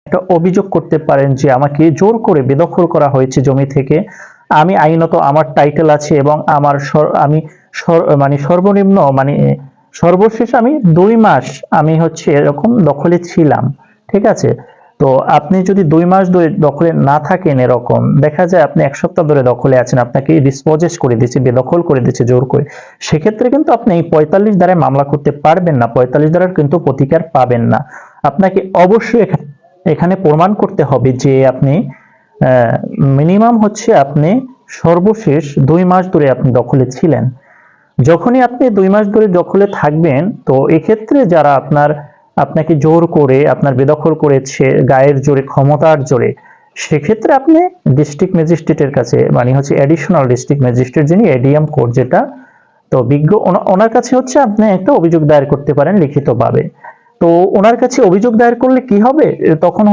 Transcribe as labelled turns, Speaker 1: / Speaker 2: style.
Speaker 1: একটা অভিযোগ করতে পারেন যে আমাকে জোর করে বেদখল করা হয়েছে জমি থেকে। আমি আইনত আমার টাইটেল আছে এবং আমার আমি মানে সর্বনিম্ন মানে সর্বশেষ আমি 2 মাস আমি হচ্ছে এরকম দখলে ছিলাম, ঠিক আছে। তো আপনি যদি 2 মাস ধরে দখলে না থাকেন, এরকম দেখা যায় আপনি 1 সপ্তাহ ধরে দখলে আছেন, আপনাকে ডিসপোজেস করে দিয়েছে, বেদখল করে দিয়েছে জোর করে, সেক্ষেত্রে কিন্তু আপনি এই 45 ধারায় মামলা করতে পারবেন না, 45 ধারার কিন্তু প্রতিকার পাবেন না। আপনাকে অবশ্যই এখানে প্রমাণ করতে হবে যে আপনি মিনিমাম হচ্ছে আপনি সর্বশেষ 2 মাস ধরে আপনি দখলে ছিলেন। যখনই আপনি 2 মাস ধরে দখলে থাকবেন, তো এক্ষেত্রে যারা আপনাকে জোর করে আপনার বেদখল করেছে গায়ের জোরে, ক্ষমতার জোরে, সেক্ষেত্রে আপনি ডিস্ট্রিক্ট ম্যাজিস্ট্রেটের কাছে, মানে হচ্ছে অ্যাডিশনাল ডিস্ট্রিক্ট ম্যাজিস্ট্রেট যিনি, এডিএম কোর্ট যেটা, তো বিজ্ঞ ওনার কাছে হচ্ছে আপনি একটা অভিযোগ দায়ের করতে পারেন লিখিতভাবে। তো ওনার কাছে অভিযোগ দায়ের করলে কি হবে, তখন